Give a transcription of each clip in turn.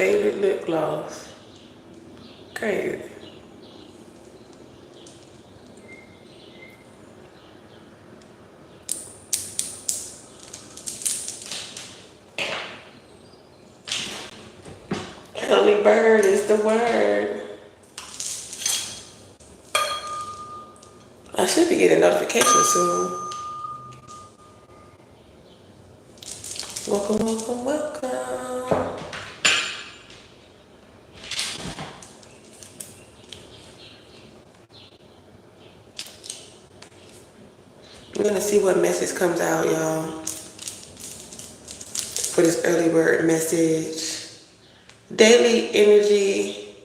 favorite lip gloss. Crazy. Early bird is the word. I should be getting a notification soon. Welcome, welcome, welcome. We're gonna see what message comes out, y'all, for this early bird message. Daily energy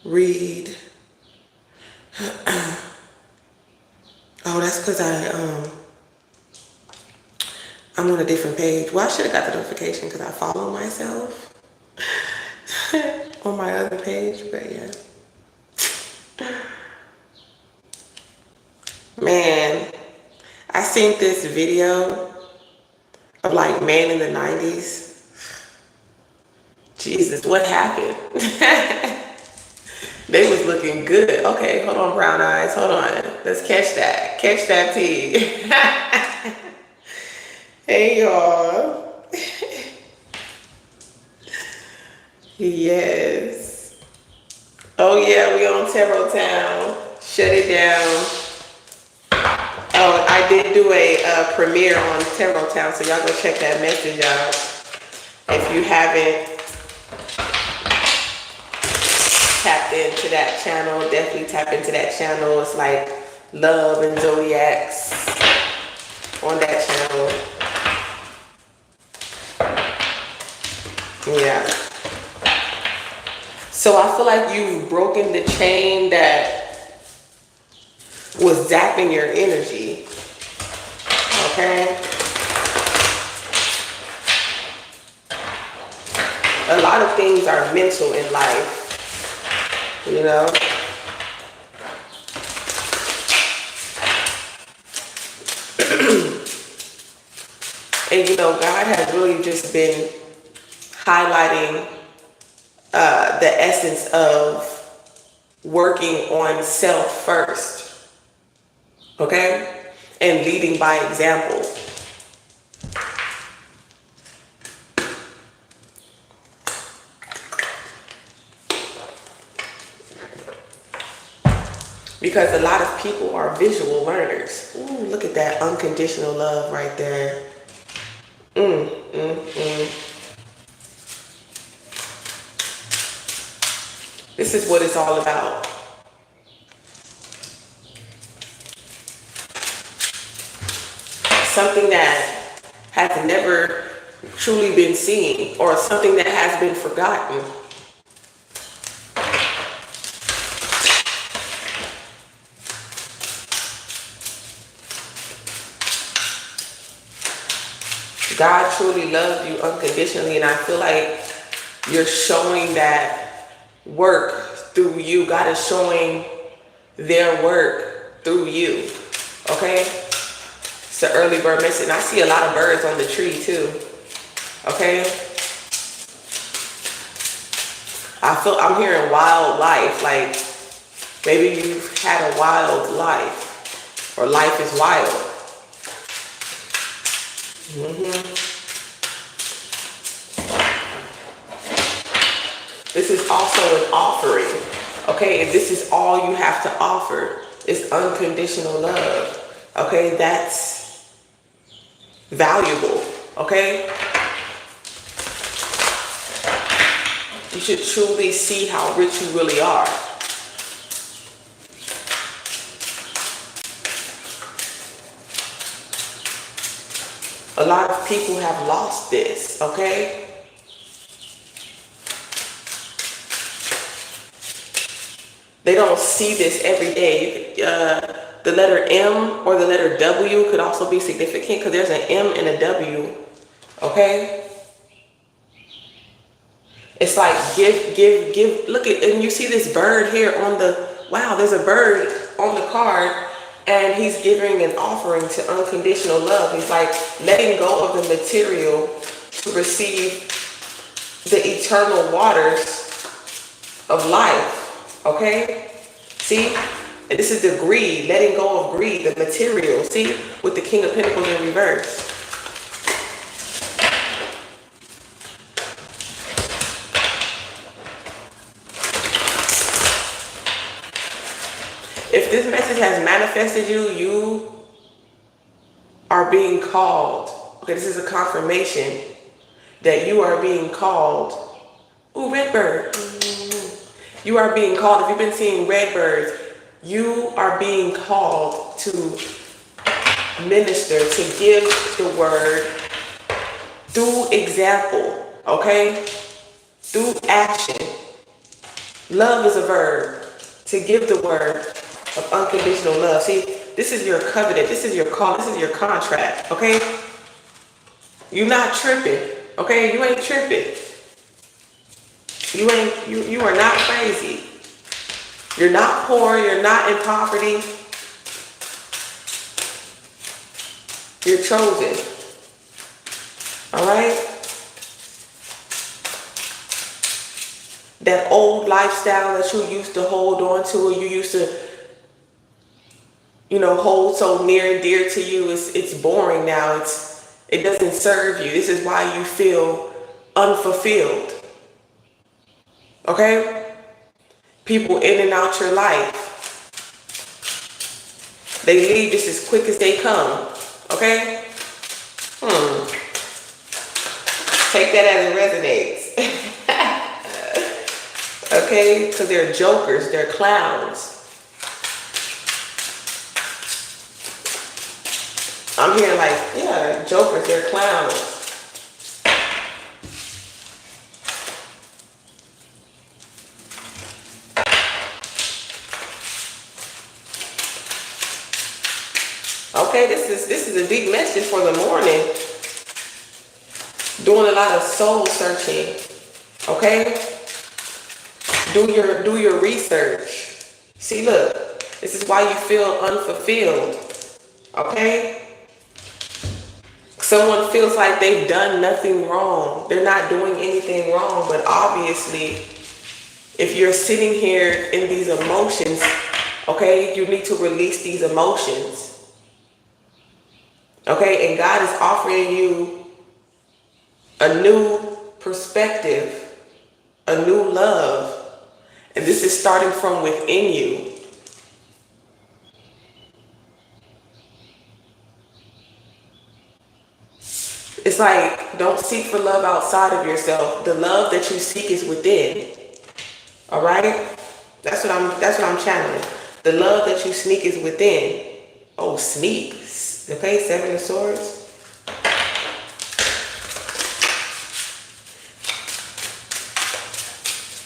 read. Oh, that's because I'm on a different page. Well, I should have got the notification because I follow myself on my other page, but yeah. Man, I seen this video of like man in the 90s. Jesus, what happened? They was looking good. Okay, hold on, brown eyes. Hold on. Let's catch that. Catch that tea. Hey, y'all. Yes. Oh, yeah, we on Terrell Town. Shut it down. Oh, I did do a premiere on Terrell Town, so y'all go check that message out. If you haven't tapped into that channel, definitely tap into that channel. It's like Love and Zodiacs on that channel. Yeah. So I feel like you've broken the chain that was zapping your energy. Okay? A lot of things are mental in life. You know? And you know, God has really just been highlighting the essence of working on self first. Okay? And leading by example. Because a lot of people are visual learners. Ooh, look at that unconditional love right there. This is what it's all about. Something that has never truly been seen, or something that has been forgotten. God truly loves you unconditionally, and I feel like you're showing that work through you. God is showing their work through you. Okay? It's an early bird message. And I see a lot of birds on the tree too. Okay? I'm hearing wildlife, like maybe you've had a wild life, or life is wild. This is also an offering, okay? If this is all you have to offer, is unconditional love, okay? That's valuable, okay? You should truly see how rich you really are. A lot of people have lost this, okay? They don't see this every day. The letter M or the letter W could also be significant because there's an M and a W, okay? It's like give, look at, and you see this bird here on the, wow, there's a bird on the card, and he's giving an offering to unconditional love. He's like letting go of the material to receive the eternal waters of life. Okay? See? And this is the greed, letting go of greed, the material. See? With the King of Pentacles in reverse. If this message has manifested you, you are being called. Okay, this is a confirmation that you are being called. Ooh, red bird. You are being called. If you've been seeing red birds, you are being called to minister, to give the word through example, okay? Through action. Love is a verb. To give the word of unconditional love. See, this is your covenant. This is your call. This is your contract, okay? You're not tripping, okay? You ain't tripping. You are not crazy. You're not poor. You're not in poverty. You're chosen. All right? That old lifestyle that you used to hold on to, or you used to, hold so near and dear to you, it's boring now. It doesn't serve you. This is why you feel unfulfilled. Okay? People in and out your life. They leave just as quick as they come. Okay? Take that as it resonates. Okay? Because they're jokers. They're clowns. I'm hearing like, yeah, jokers. They're clowns. Okay, this is a deep message for the morning. Doing a lot of soul searching. Okay? Do your research. See, look, this is why you feel unfulfilled. Okay? Someone feels like they've done nothing wrong. They're not doing anything wrong, but obviously, if you're sitting here in these emotions, okay, you need to release these emotions. Okay, and God is offering you a new perspective, a new love. And this is starting from within you. It's like, don't seek for love outside of yourself. The love that you seek is within. All right? That's what I'm channeling. The love that you sneak is within. Oh, sneak. Okay, Seven of Swords.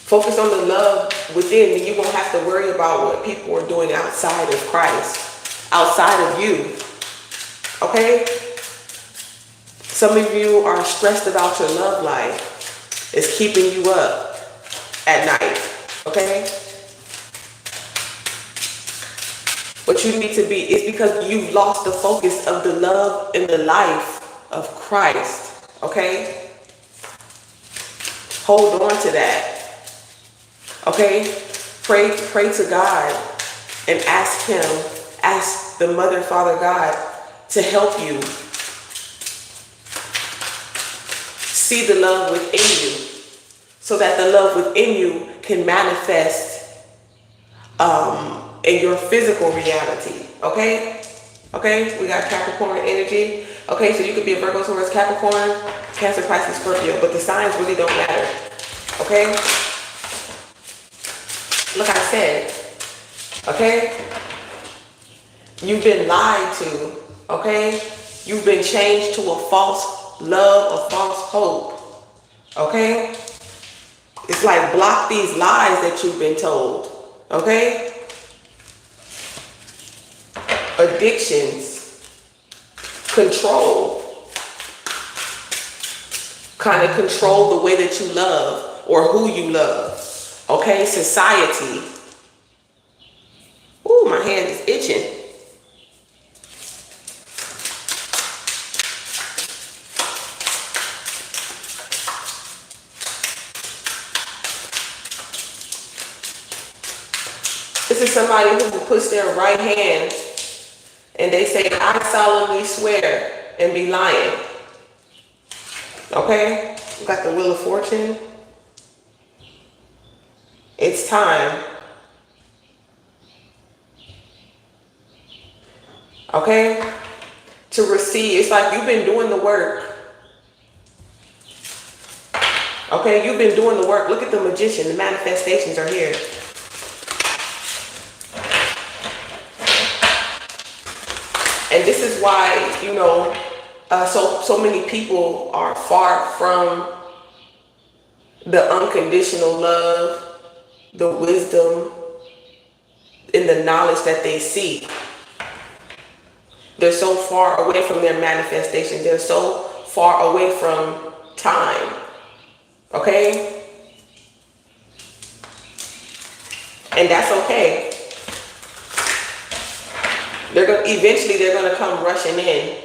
Focus on the love within, and you won't have to worry about what people are doing outside of Christ, outside of you. Okay? Some of you are stressed about your love life. It's keeping you up at night. Okay? What you need to be is because you've lost the focus of the love and the life of Christ. Okay? Hold on to that. Okay? Pray to God and ask Him, ask the Mother, Father God to help you see the love within you so that the love within you can manifest in your physical reality. Okay? Okay? We got Capricorn energy. Okay, so you could be a Virgo, Taurus, Capricorn, Cancer, Pisces, Scorpio, but the signs really don't matter. Okay? Like I said, okay? You've been lied to, okay? You've been changed to a false love, a false hope, okay? It's like block these lies that you've been told, okay? Addictions, control, kind of control the way that you love or who you love. Okay, society. Ooh, my hand is itching. This is somebody who puts their right hand and they say, I solemnly swear, and be lying. Okay? We got the Wheel of Fortune. It's time. Okay? To receive. It's like you've been doing the work. Okay? You've been doing the work. Look at the Magician. The manifestations are here. And this is why, you know, so many people are far from the unconditional love, the wisdom, and the knowledge that they seek. They're so far away from their manifestation. They're so far away from time. Okay? And that's okay. Eventually they're going to come rushing in.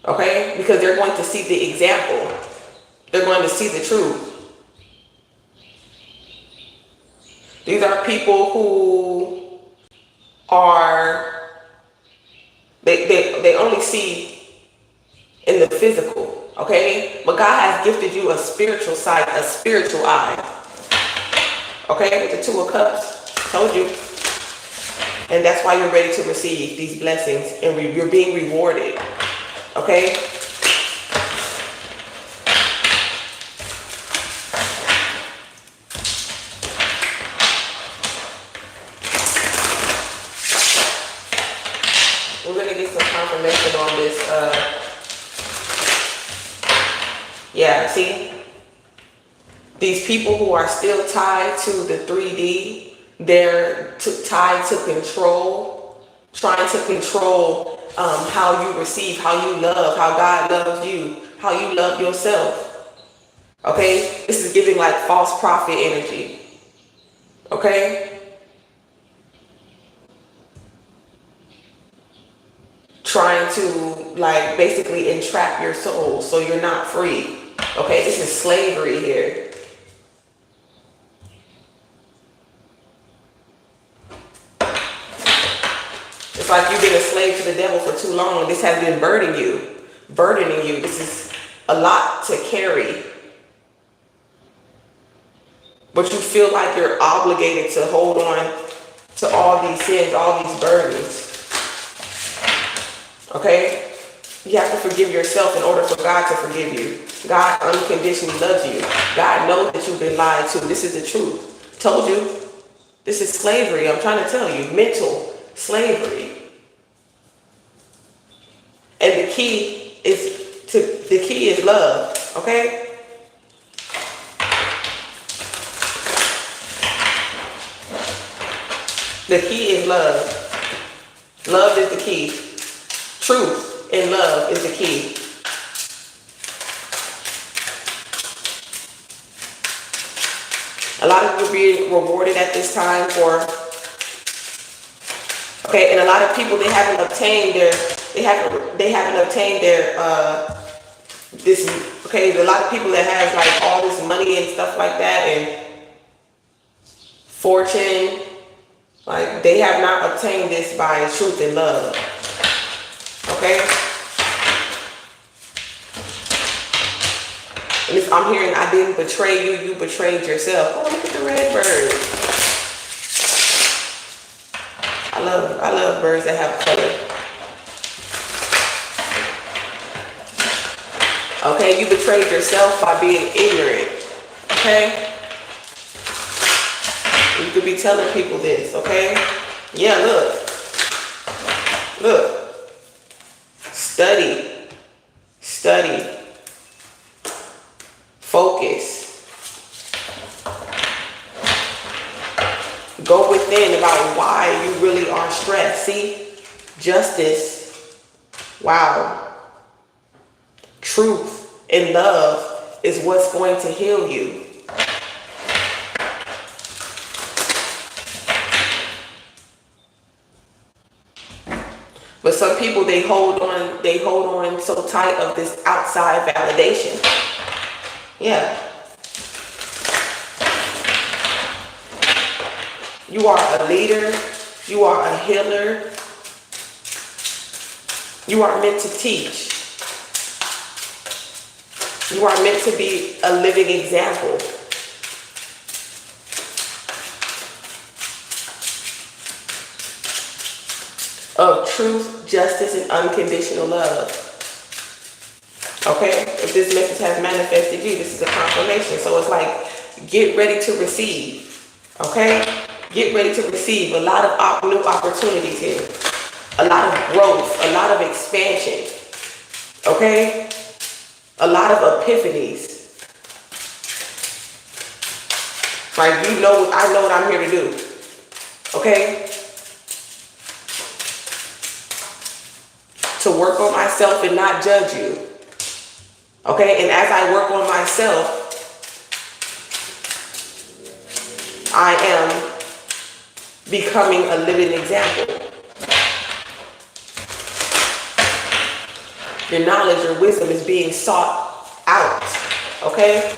Okay? Because they're going to see the example. They're going to see the truth. These are people who are, they only see in the physical, okay? But God has gifted you a spiritual sight, a spiritual eye. Okay? With the Two of Cups. Told you. And that's why you're ready to receive these blessings and you're being rewarded. Okay? We're going to get some confirmation on this. Yeah, see? These people who are still tied to the 3D, they're tied to control, trying to control how you receive, how you love, how God loves you, how you love yourself. Okay? This is giving like false prophet energy. Okay? Trying to like basically entrap your soul so you're not free. Okay? This is slavery here. It's like you've been a slave to the devil for too long. This has been burdening you. This is a lot to carry. But you feel like you're obligated to hold on to all these sins, all these burdens. Okay? You have to forgive yourself in order for God to forgive you. God unconditionally loves you. God knows that you've been lied to. This is the truth. Told you. This is slavery. I'm trying to tell you. Mental slavery. And the key is love. Okay? The key is love. Love is the key. Truth and love is the key. A lot of you are being rewarded at this time for, okay, and a lot of people, they haven't obtained their, this, okay, a lot of people that have like all this money and stuff like that and fortune, like they have not obtained this by truth and love. Okay? And if I'm hearing I didn't betray you, you betrayed yourself. Oh, look at the red bird. I love birds that have color. Okay, you betrayed yourself by being ignorant. Okay? You could be telling people this, okay? Yeah, look. Look. Study. Focus. Go within about why you really are stressed. See? Justice. Wow. Truth and love is what's going to heal you. But some people, they hold on so tight of this outside validation. Yeah. You are a leader. You are a healer. You are meant to teach. You are meant to be a living example. Of truth, justice, and unconditional love. Okay? If this message has manifested you, this is a confirmation. So it's like, get ready to receive. Okay? Get ready to receive a lot of new opportunities here. A lot of growth. A lot of expansion. Okay? A lot of epiphanies. Like, I know what I'm here to do. Okay? To work on myself and not judge you. Okay? And as I work on myself, I am becoming a living example. Your knowledge, your wisdom is being sought out. Okay?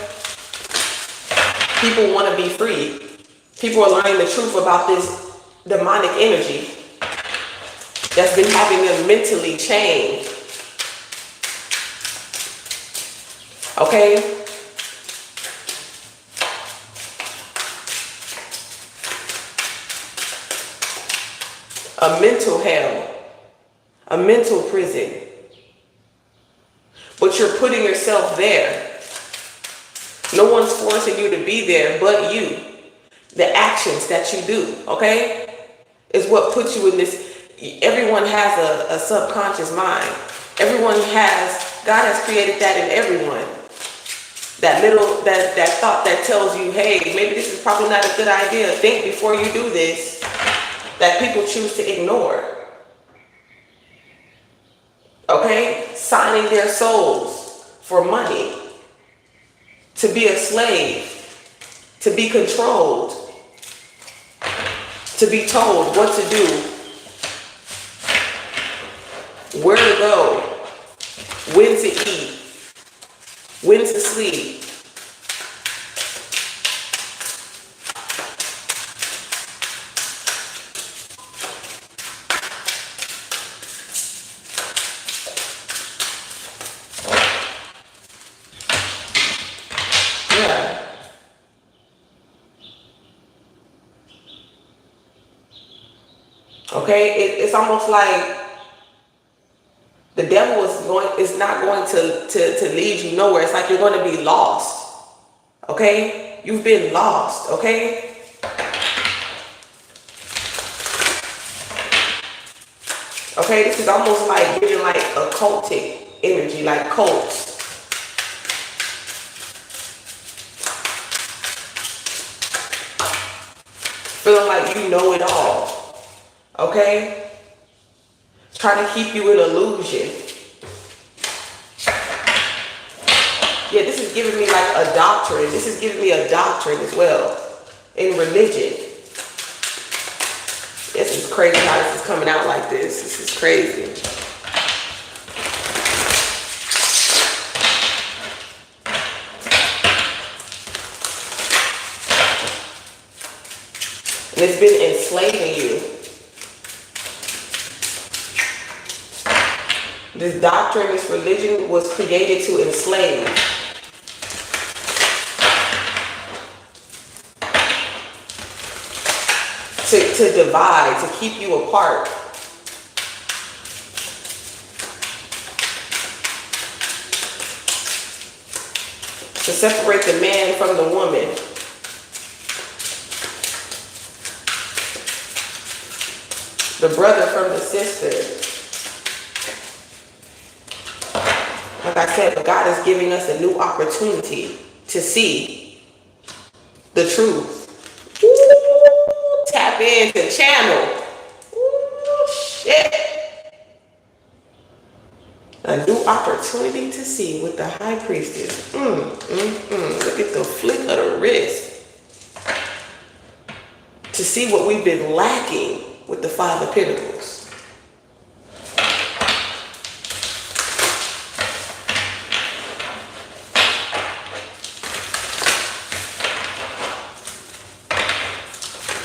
People want to be free. People are learning the truth about this demonic energy that's been having them mentally changed. Okay? A mental hell. A mental prison. But you're putting yourself there. No one's forcing you to be there but you. The actions that you do, okay, is what puts you in this. Everyone has a subconscious mind. God has created that in everyone. That thought that tells you, hey, maybe this is probably not a good idea. Think before you do this. That people choose to ignore. Okay? Signing their souls for money. To be a slave. To be controlled. To be told what to do. Where to go. When to eat. When to sleep. Yeah. Okay, it's almost like the devil is not going to lead you nowhere. It's like you're going to be lost. Okay? You've been lost. Okay? Okay, this is almost like giving like occultic energy, like cults. Feeling like you know it all. Okay? Trying to keep you in illusion. Yeah, this is giving me like a doctrine. This is giving me a doctrine as well. In religion. This is crazy how this is coming out like this. This is crazy. And it's been enslaving you. This doctrine, this religion was created to enslave. To divide, to keep you apart. To separate the man from the woman. The brother from the sister. Like I said, but God is giving us a new opportunity to see the truth. Ooh, tap into channel. Ooh, shit. A new opportunity to see with the high priestess. Look at the flick of the wrist. To see what we've been lacking with the Five of Pentacles.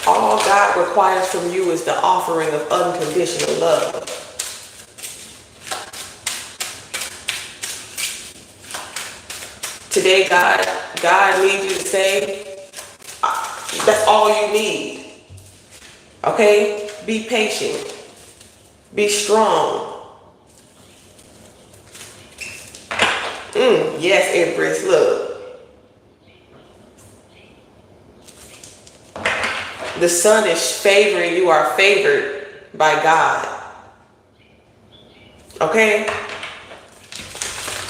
All God God requires from you is the offering of unconditional love. Today, God needs you to say, that's all you need. Okay? Be patient. Be strong. Yes, Empress, look. The sun is favoring you, are favored by God. Okay?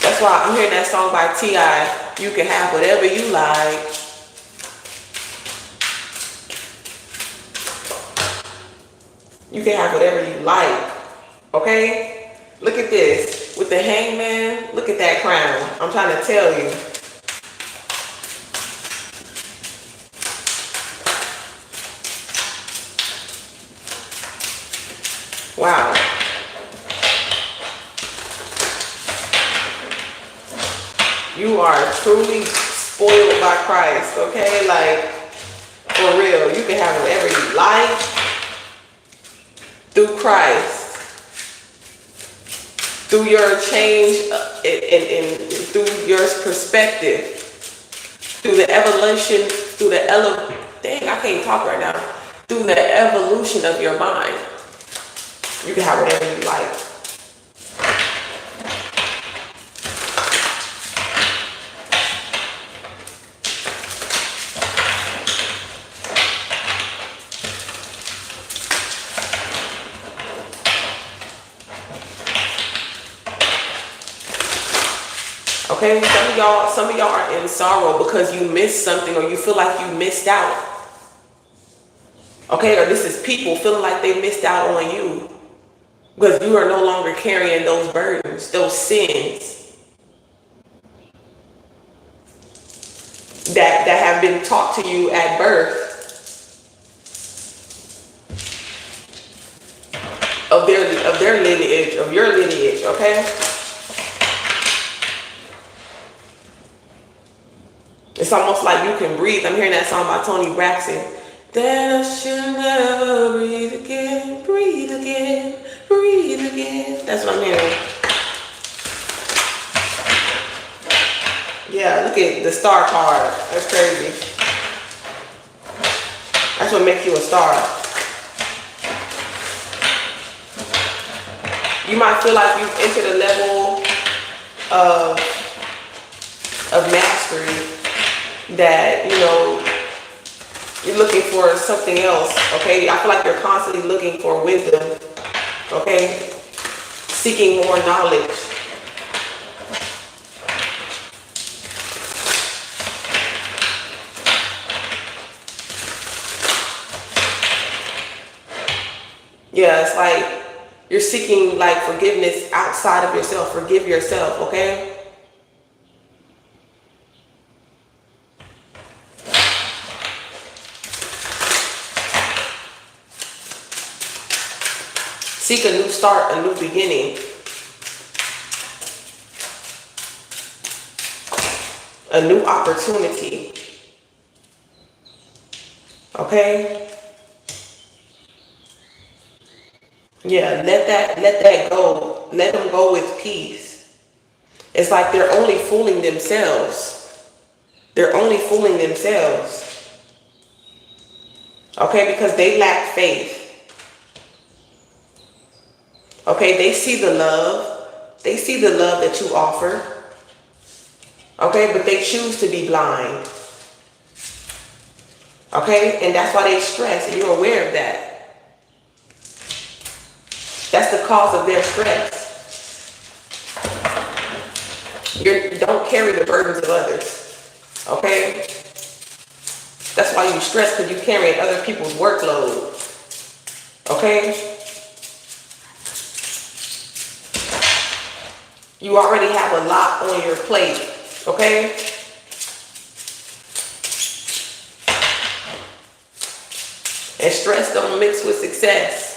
That's why I'm hearing that song by T.I., You Can Have Whatever You Like. You can have whatever you like. Okay? Look at this. With the hangman, look at that crown. I'm trying to tell you. Wow. You are truly spoiled by Christ, okay? Like, for real. You can have whatever you like through Christ. Through your change and through your perspective. Through the evolution, dang, I can't talk right now. Through the evolution of your mind. You can have whatever you like. Okay, some of y'all are in sorrow because you missed something or you feel like you missed out. Okay, or this is people feeling like they missed out on you because you are no longer carrying those burdens, those sins that have been taught to you at birth of their lineage, of your lineage, okay? It's almost like you can breathe. I'm hearing that song by Tony Braxton. Then I should never breathe again, breathe again, breathe again. That's what I'm hearing. Yeah, look at the star card. That's crazy. That's what makes you a star. You might feel like you've entered a level of mastery that, you know, you're looking for something else, okay? I feel like you're constantly looking for wisdom, okay? Seeking more knowledge. Yeah, it's like you're seeking like forgiveness outside of yourself. Forgive yourself, okay? Seek a new start, a new beginning. A new opportunity. Okay? Yeah, let that go. Let them go with peace. It's like they're only fooling themselves. They're only fooling themselves. Okay, because they lack faith. Okay, they see the love. They see the love that you offer. Okay, but they choose to be blind. Okay, and that's why they stress, and you're aware of that. That's the cause of their stress. You don't carry the burdens of others. Okay? That's why you stress, because you carry other people's workload. Okay? You already have a lot on your plate, okay? And stress don't mix with success.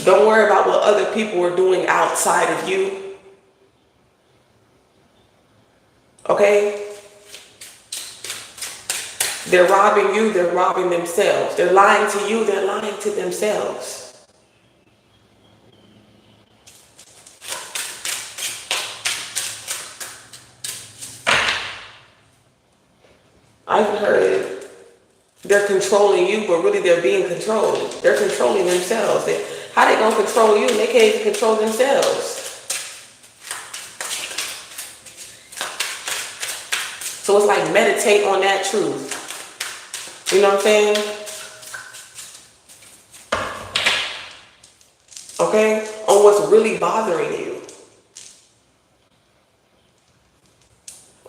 Don't worry about what other people are doing outside of you. Okay? They're robbing you, they're robbing themselves. They're lying to you, they're lying to themselves. I've heard they're controlling you, but really they're being controlled. They're controlling themselves. How they gonna control you and they can't even control themselves? So it's like meditate on that truth. You know what I'm saying? Okay? On what's really bothering you.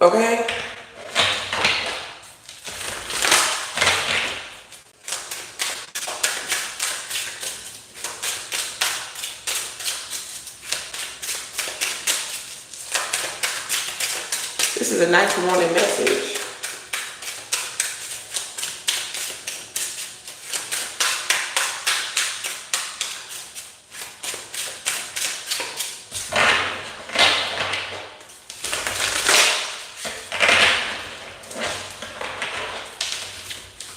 Okay? This is a nice morning message.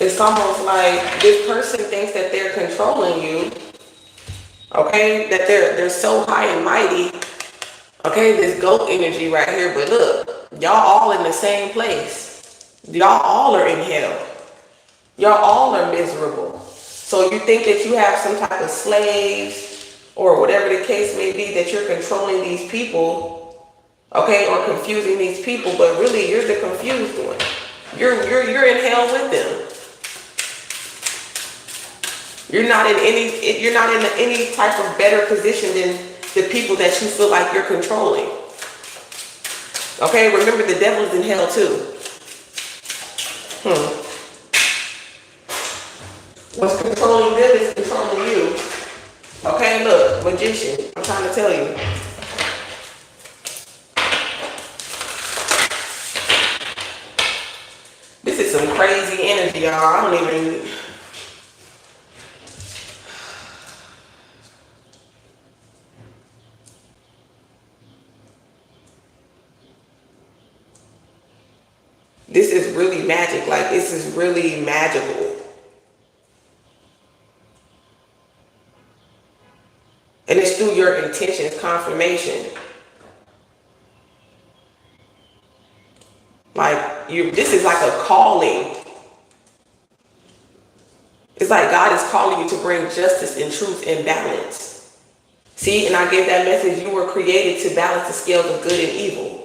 It's almost like this person thinks that they're controlling you, okay? That they're so high and mighty, okay? This goat energy right here, but look, y'all all in the same place. Y'all all are in hell. Y'all all are miserable. So you think that you have some type of slaves or whatever the case may be, that you're controlling these people, okay, or confusing these people, but really you're the confused one. You're in hell with them. You're not in any type of better position than the people that you feel like you're controlling. Okay, remember the devil is in hell too. What's controlling them is controlling you. Okay, look, magician, I'm trying to tell you. This is some crazy energy, y'all. I don't even... This is really magic. Like, this is really magical. And it's through your intentions, confirmation. Like, this is like a calling. It's like God is calling you to bring justice and truth and balance. See, and I gave that message, you were created to balance the scales of good and evil.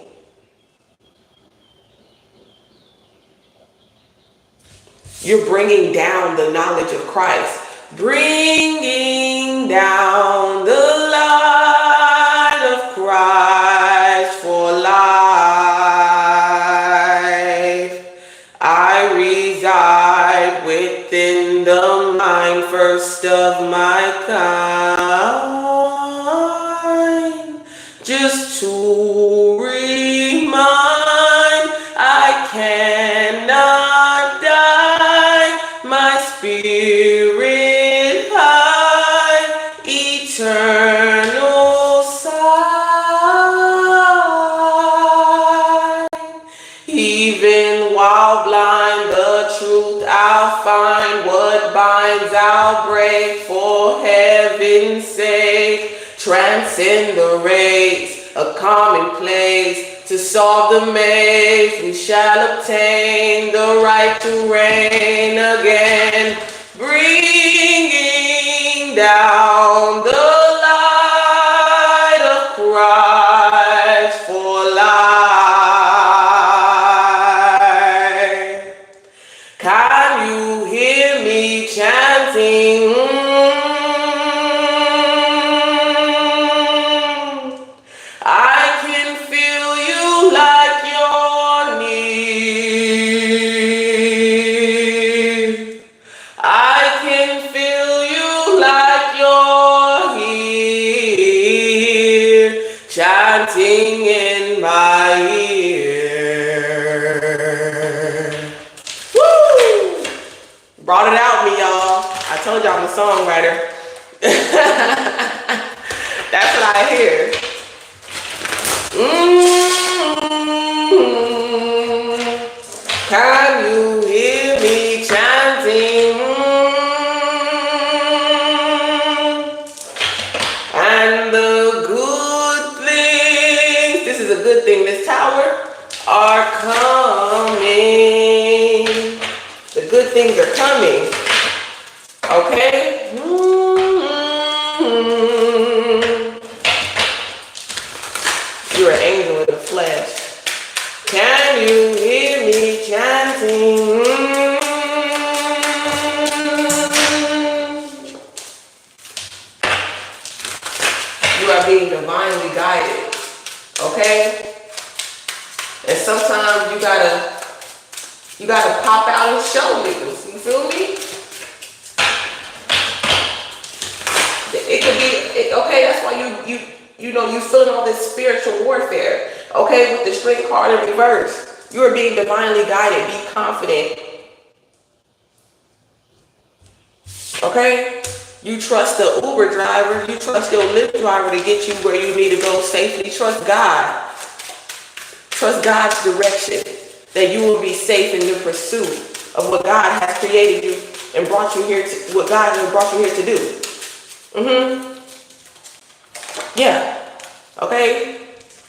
You're bringing down the knowledge of Christ. Bringing down the light of Christ for life. I reside within the mind first of my kind. Just to remind I cannot die. My spirit high, eternal sign. Even while blind, the truth I'll find. What binds, I'll break for heaven's sake. Transcend the race, a common place. To solve the maze, we shall obtain the right to reign again. Bringing down the light of Christ for life. Can you hear me chanting? I can feel you like you're near. I can feel you like you're here, chanting in my ear. Woo! Brought it out me, y'all. I told y'all I'm a songwriter. That's what I hear. Can you hear me good thing, this tower, are coming. The good things are coming. Okay? You're an angel in the flesh. Can you hear me chanting? You are being divinely guided. Okay? And sometimes you gotta pop out and show niggas. You feel me? It could be, okay, that's why you know, you feeling all this spiritual warfare. Okay, with the strength card in reverse. You are being divinely guided. Be confident. Okay? You trust the Uber driver. You trust your Lyft driver to get you where you need to go safely. Trust God. Trust God's direction. That you will be safe in the pursuit of what God has created you and brought you here to, what God has brought you here to do. Yeah. Okay?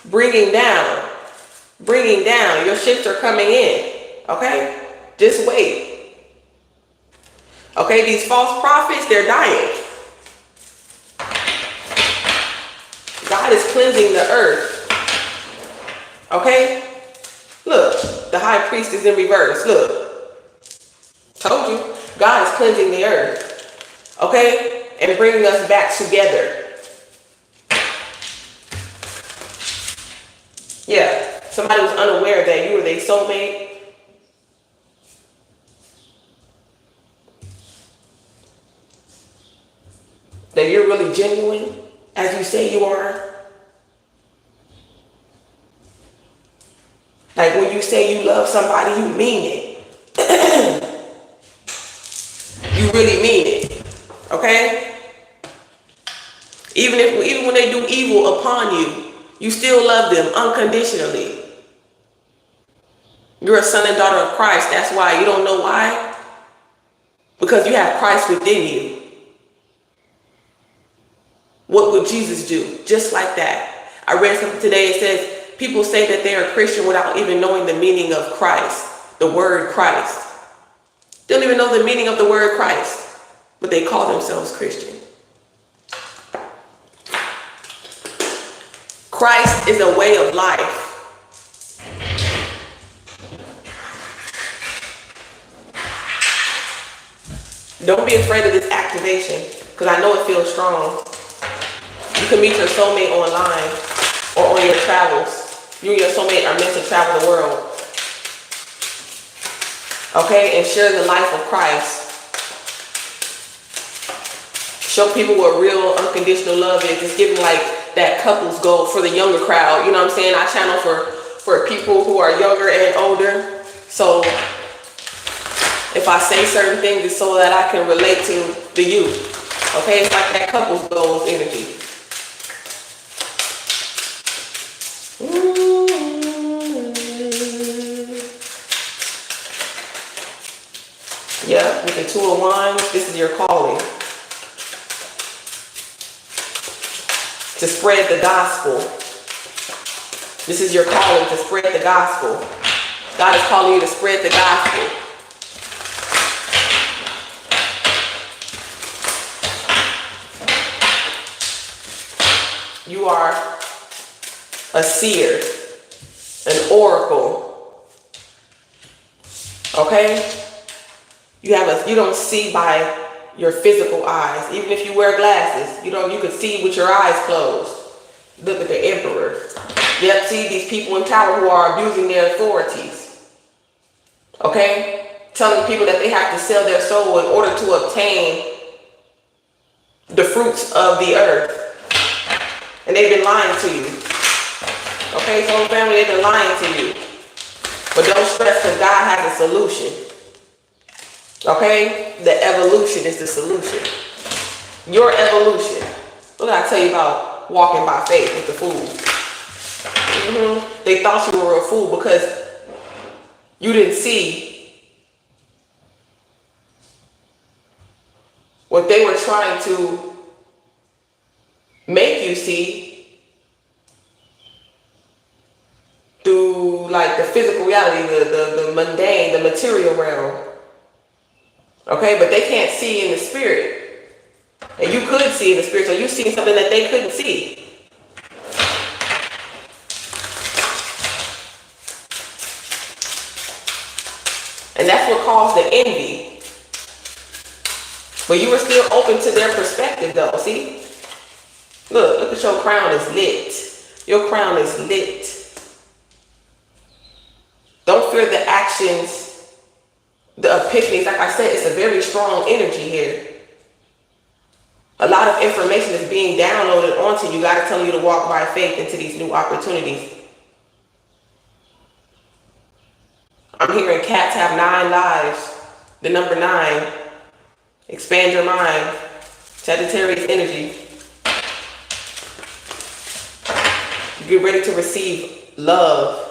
Bringing down. Your ships are coming in. Okay? Just wait. Okay? These false prophets, they're dying. God is cleansing the earth. Okay? Look, the high priest is in reverse. Look. Told you. God is cleansing the earth. Okay? And bringing us back together. Yeah. Somebody was unaware that you were their soulmate. That you're really genuine, as you say you are. Like when you say you love somebody, you mean it. You really mean it. Okay? Even when they do evil upon you, you still love them unconditionally. You're a son and daughter of Christ. That's why. You don't know why? Because you have Christ within you. What would Jesus do? Just like that. I read something today. It says, people say that they are Christian without even knowing the meaning of Christ. The word Christ. They don't even know the meaning of the word Christ. But they call themselves Christian. Christ is a way of life. Don't be afraid of this activation, because I know it feels strong. You can meet your soulmate online or on your travels. You and your soulmate are meant to travel the world. Okay? And share the life of Christ. Show people what real unconditional love is. It's giving like that couples goal for the younger crowd. You know what I'm saying? I channel for people who are younger and older. So if I say certain things, it's so that I can relate to the youth. Okay? It's like that couples goals energy. Yeah, with the Two of Wands, this is your calling. To spread the gospel. This is your calling to spread the gospel. God is calling you to spread the gospel. You are a seer, an oracle. Okay? You don't see by your physical eyes. Even if you wear glasses, you can see with your eyes closed. Look at the emperor. Yep, see these people in power who are abusing their authorities. Okay? Telling people that they have to sell their soul in order to obtain the fruits of the earth. And they've been lying to you. Okay, soul family, they've been lying to you. But don't stress, because God has a solution. Okay? The evolution is the solution. Your evolution. What did I tell you about walking by faith with the fool? They thought you were a fool because you didn't see what they were trying to make you see. like the physical reality, the mundane, the material realm. Okay, but they can't see in the spirit. And you could see in the spirit, so you see something that they couldn't see. And that's what caused the envy. But you were still open to their perspective though, see? Look at your crown is lit. Your crown is lit. Don't fear the actions, the epiphanies. Like I said, it's a very strong energy here. A lot of information is being downloaded onto you. God is telling you to walk by faith into these new opportunities. I'm hearing cats have 9 lives. The number 9. Expand your mind. Sagittarius energy. Get ready to receive love.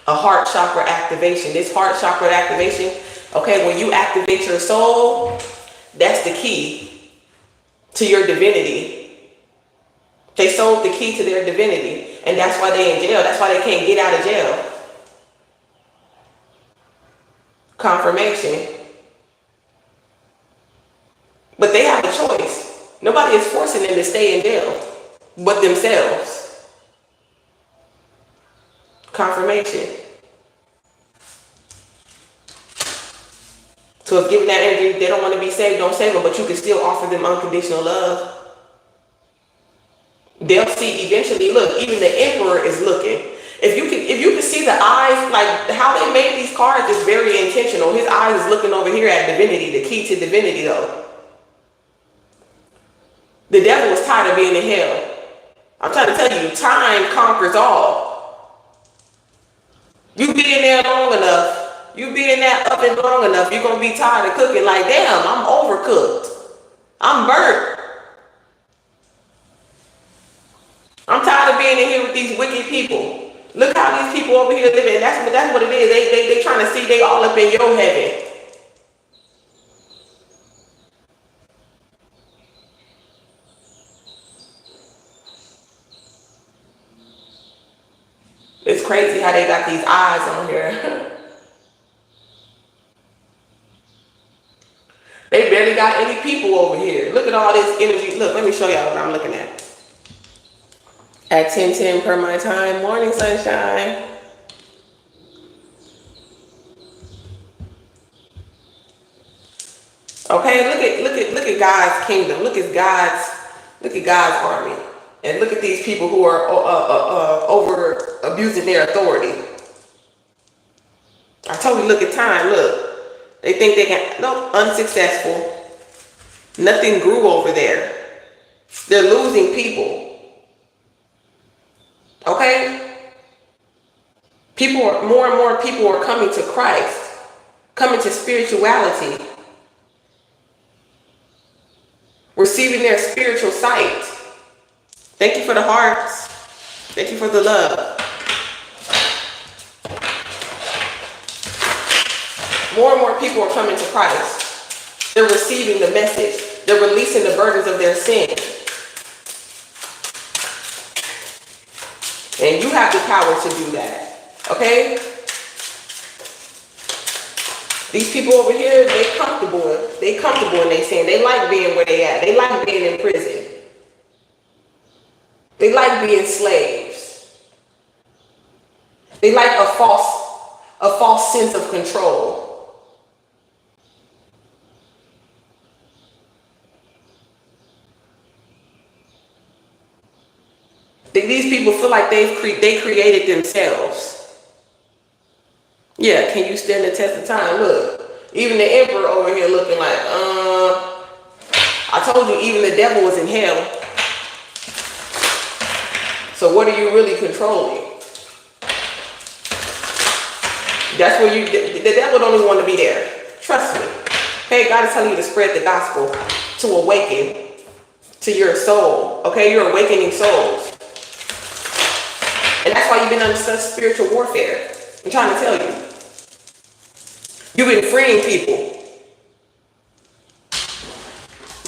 A heart chakra activation. This heart chakra activation, okay, when you activate your soul, that's the key to your divinity. They sold the key to their divinity, and that's why they're in jail. That's why they can't get out of jail. Confirmation. But they have a choice. Nobody is forcing them to stay in jail but themselves. Confirmation. So it's giving that energy. They don't want to be saved, don't save them, but you can still offer them unconditional love. They'll see eventually. Look, even the emperor is looking. If you can see the eyes, like how they made these cards is very intentional. His eyes is looking over here at divinity, the key to divinity though. The devil is tired of being in hell. I'm trying to tell you, time conquers all. You be in there long enough, you be in that oven long enough, you're going to be tired of cooking. Like, damn, I'm overcooked. I'm burnt. I'm tired of being in here with these wicked people. Look how these people over here living. That's what it is. They trying to see they all up in your heaven. It's crazy how they got these eyes on here. They barely got any people over here. Look at all this energy. Look, let me show y'all what I'm looking at. At 10:10 per my time. Morning, sunshine. Okay, look at God's kingdom. Look at God's army. And look at these people who are over abusing their authority. I told you, look at time. Look, they think they can. Nope, unsuccessful. Nothing grew over there. They're losing people. Okay? More and more people are coming to Christ, coming to spirituality, receiving their spiritual sight. Thank you for the hearts. Thank you for the love. More and more people are coming to Christ. They're receiving the message. They're releasing the burdens of their sin. And you have the power to do that. Okay? These people over here, they comfortable in their sin. They like being where they at. They like being in prison. They like being slaves. They like a false sense of control. These people feel like they created themselves. Yeah, can you stand the test of time? Look, even the emperor over here looking like, I told you even the devil was in hell. So what are you really controlling? That's where the devil don't even want to be there. Trust me. Okay, God is telling you to spread the gospel, to awaken to your soul. Okay, you're awakening souls. And that's why you've been under such spiritual warfare. I'm trying to tell you. You've been freeing people.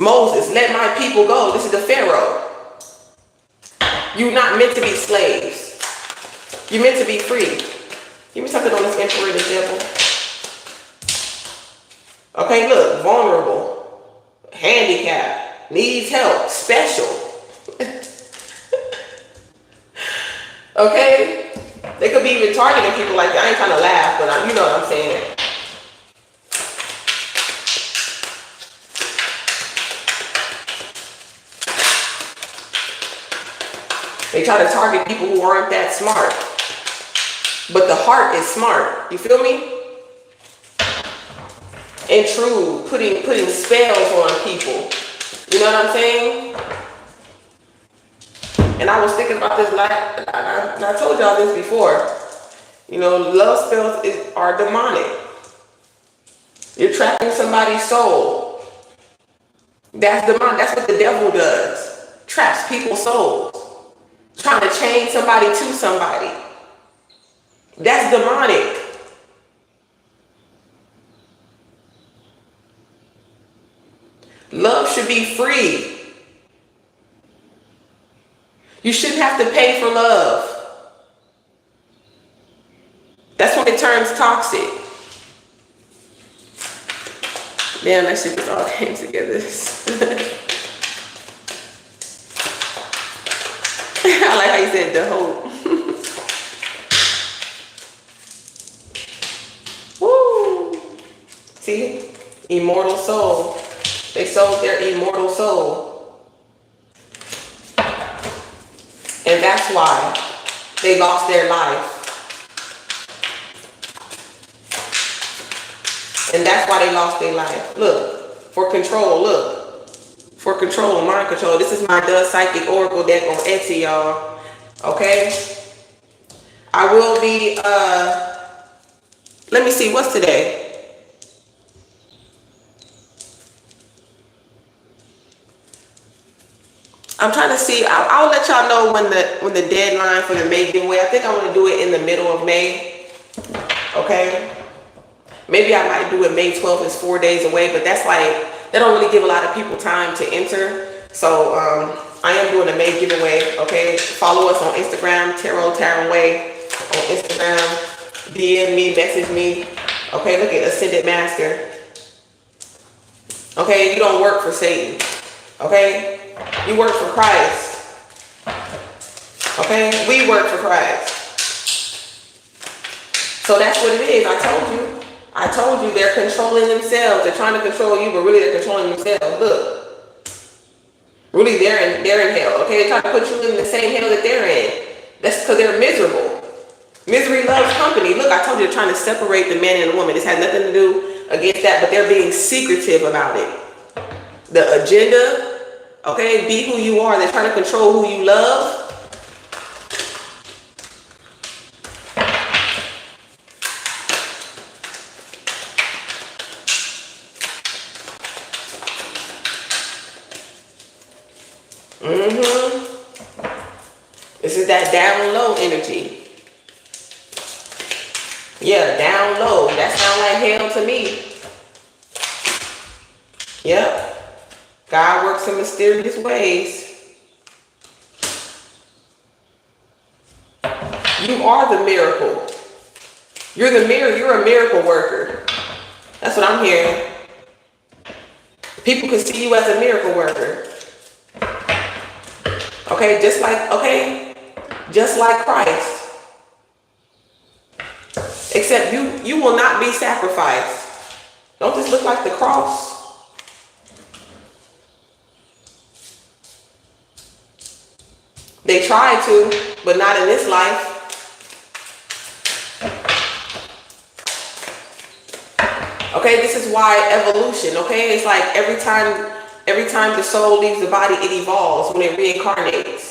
Moses, let my people go. This is the Pharaoh. You're not meant to be slaves. You're meant to be free. Give me something on this Emperor and the Devil. Okay, look, vulnerable, handicapped, needs help, special. Okay? They could be even targeting people like that. I ain't trying to laugh, but you know what I'm saying. They try to target people who aren't that smart. But the heart is smart. You feel me? Intrude, putting spells on people. You know what I'm saying? And I was thinking about this, and I told y'all this before. You know, love spells are demonic. You're trapping somebody's soul. That's demonic. That's what the devil does. Traps people's souls. Trying to chain somebody to somebody. That's demonic. Love should be free. You shouldn't have to pay for love. That's when it turns toxic. Damn, that shit just all came together. I like how you said the hope. Woo! See? Immortal soul. They sold their immortal soul. And that's why they lost their life. And that's why they lost their life. Look, for control, look. For control, mind control. This is my Does Psychic Oracle deck on Etsy, y'all. Okay? I will be, let me see, what's today? I'm trying to see, I'll let y'all know when the deadline for the May giveaway. I think I want to do it in the middle of May. Okay? Maybe I might do it May 12th, it's 4 days away, but that's like, they don't really give a lot of people time to enter. So I am doing a May giveaway, okay? Follow us on Instagram, Tarot Way on Instagram. DM me, message me. Okay, look at Ascended Master. Okay, you don't work for Satan. Okay? You work for Christ. Okay? We work for Christ. So that's what it is. I told you they're controlling themselves. They're trying to control you, but really they're controlling themselves. Look. Really, they're in hell. Okay? They're trying to put you in the same hell that they're in. That's because they're miserable. Misery loves company. Look, I told you they're trying to separate the man and the woman. This had nothing to do against that, but they're being secretive about it. The agenda, okay, be who you are. They're trying to control who you love. This is that down low energy. Yeah, down low. That sounds like hell to me. Yep. God works in mysterious ways. You are the miracle. You're the mirror. You're a miracle worker. That's what I'm hearing. People can see you as a miracle worker. Okay, just like Christ. Except you will not be sacrificed. Don't this look like the cross? They tried to, but not in this life. Okay, this is why evolution, okay? It's like every time the soul leaves the body, it evolves when it reincarnates.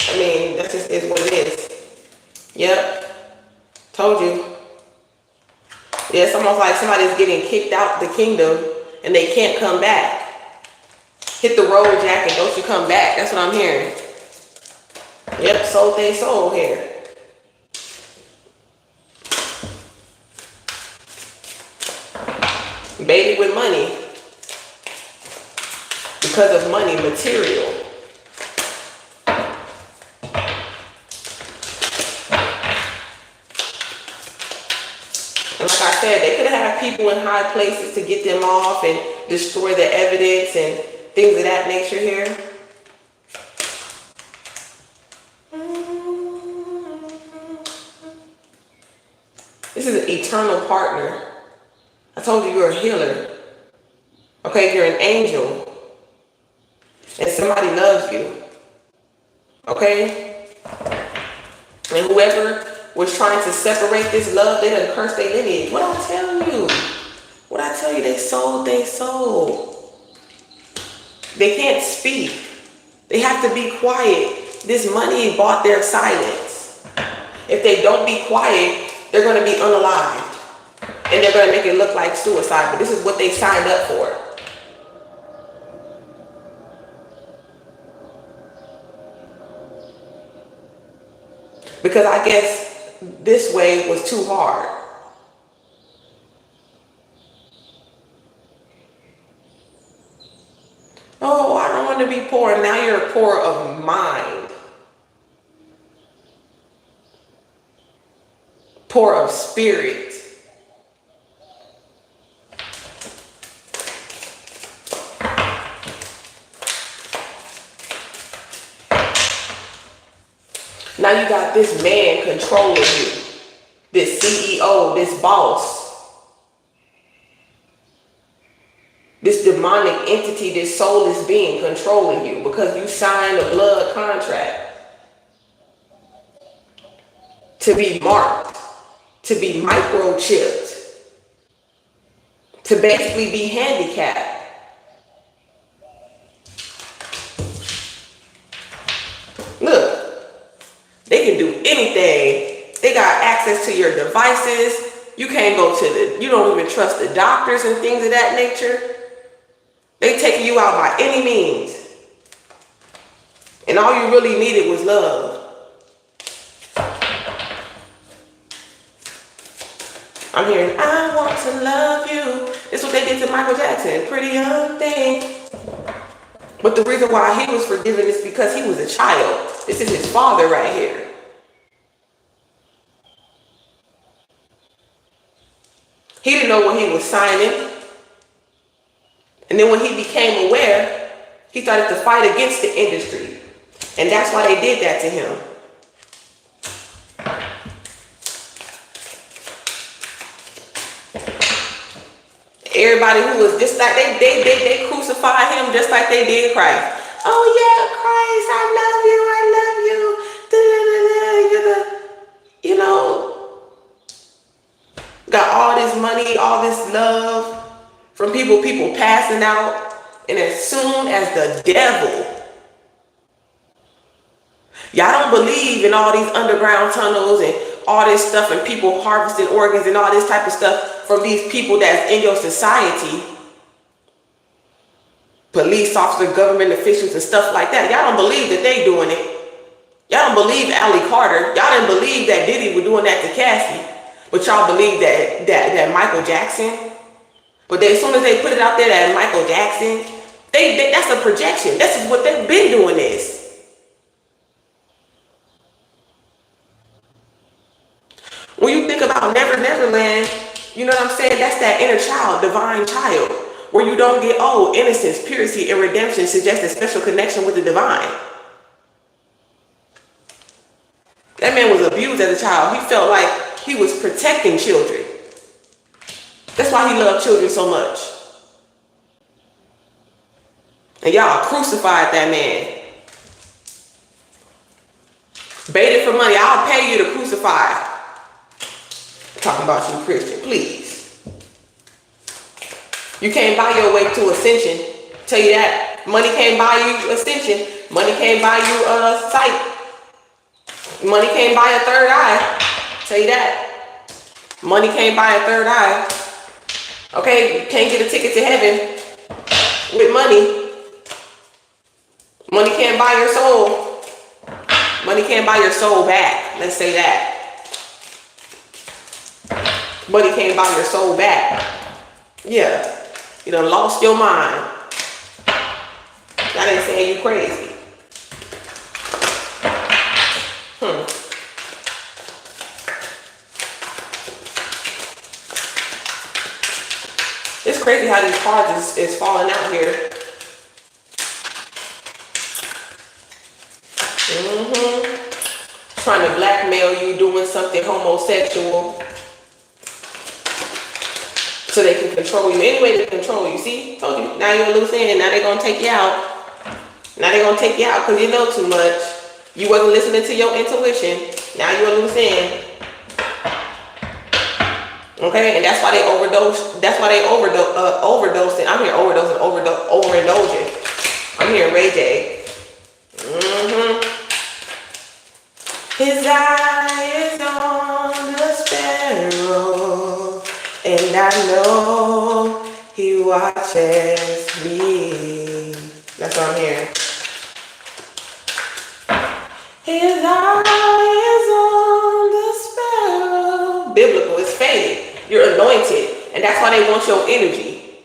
I mean, that just is what it is. Yep. Told you. Yeah, it's almost like somebody's getting kicked out the kingdom and they can't come back. Hit the road, Jack, and don't you come back. That's what I'm hearing. Yep, sold they soul here. Baby with money. because of money, material. And like I said, they could have people in high places to get them off and destroy the evidence and things of that nature here. This is an eternal partner. I told you you're a healer. Okay, you're an angel. And somebody loves you. Okay? And whoever was trying to separate this love, they done cursed their lineage. What I tell you? What I tell you, they sold their soul. They can't speak. They have to be quiet. This money bought their silence. If they don't be quiet, they're going to be unalived. And they're going to make it look like suicide. But this is what they signed up for. Because I guess this way was too hard. Oh, I don't want to be poor. Now you're poor of mind. Poor of spirit. Now you got this man controlling you. This CEO, this boss. This demonic entity, this soulless being controlling you because you signed a blood contract to be marked, to be microchipped, to basically be handicapped. Look. They can do anything. They got access to your devices. You can't go to you don't even trust the doctors and things of that nature. They taking you out by any means. And all you really needed was love. I'm hearing, I want to love you. This is what they did to Michael Jackson. Pretty young thing. But the reason why he was forgiven is because he was a child. This is his father right here. He didn't know what he was signing. And then when he became aware, he started to fight against the industry. And that's why they did that to him. Everybody who was just like, they crucified him just like they did Christ. Oh yeah, Christ, I love you. You know, got all this money, all this love from people passing out. And as soon as the devil, y'all don't believe in all these underground tunnels and all this stuff and people harvesting organs and all this type of stuff from these people that's in your society, police officers, government officials and stuff like that. Y'all don't believe that they doing it. Y'all don't believe Allie Carter. Y'all didn't believe that Diddy was doing that to Cassie. But y'all believe that Michael Jackson. But as soon as they put it out there that Michael Jackson, that's a projection. This is what they've been doing this. When you think about Never Neverland, you know what I'm saying? That's that inner child, divine child, where you don't get old. Innocence, purity, and redemption suggest a special connection with the divine. That man was abused as a child. He felt like he was protecting children. That's why he loved children so much. And y'all crucified that man. Baited for money. I'll pay you to crucify. Talking about you, Christian, please. You can't buy your way to ascension. Tell you that. Money can't buy you ascension. Money can't buy you sight. Money can't buy a third eye. Tell you that. Money can't buy a third eye. Okay, you can't get a ticket to heaven with money. Money can't buy your soul. Money can't buy your soul back. Let's say that. Money can't buy your soul back. Yeah. You done lost your mind. That ain't saying you crazy. It's crazy how these cards is falling out here. Trying to blackmail you, doing something homosexual so they can control you. Any way to control you. See? Told you. Now you're a loose end. Now they're going to take you out. Now they're going to take you out because you know too much. You wasn't listening to your intuition. Now you're a loose end. Okay? And that's why they overdose. That's why they overdosing. I'm here overdosing, overindulging. I'm here Ray J. His eye is on the sparrow, and I know he watches me. That's what I'm hearing. His eye is on the sparrow. Biblical, it's faded. You're anointed, and that's why they want your energy.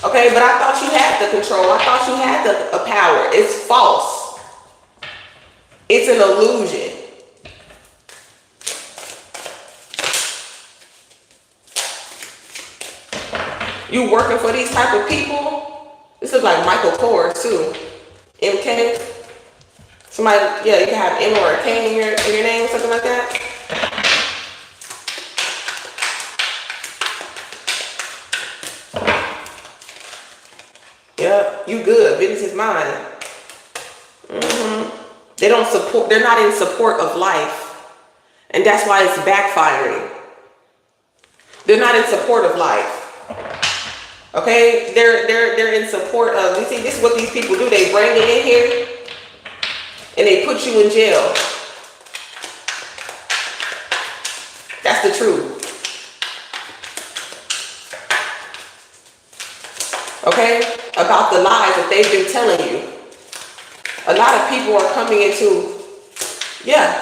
Okay, but I thought you had the control. I thought you had the power. It's false. It's an illusion. You working for these type of people? This is like Michael Kors too. MK. Somebody, yeah, you can have M or a K in your name, something like that. Yep, you good. Business is mine. They don't support, they're not in support of life. And that's why it's backfiring. They're not in support of life. Okay? They're in support of, you see, this is what these people do. They bring it in here and they put you in jail. That's the truth. Okay? About the lies that they've been telling you. A lot of people are coming into, yeah.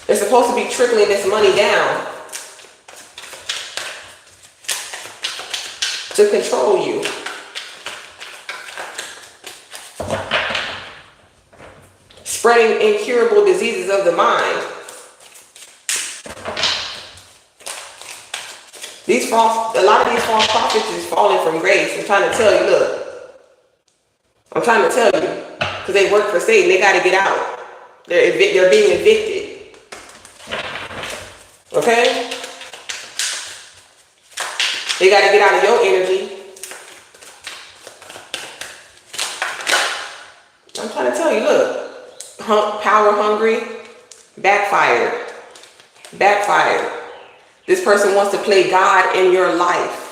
They're supposed to be trickling this money down to control you. Spreading incurable diseases of the mind. A lot of these false prophets is falling from grace. I'm trying to tell you, look. I'm trying to tell you. Because they work for Satan. They got to get out. They're being evicted. Okay? They got to get out of your energy. I'm trying to tell you, look. Power hungry. Backfired. Backfired. This person wants to play God in your life.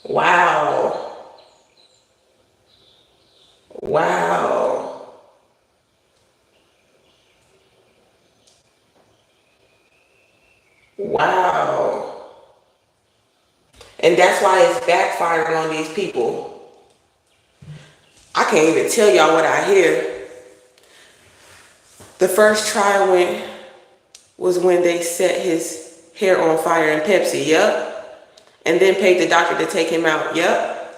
Wow. Wow. Wow. And that's why it's backfiring on these people. I can't even tell y'all what I hear. The first try was when they set his hair on fire in Pepsi. Yup. And then paid the doctor to take him out. Yup.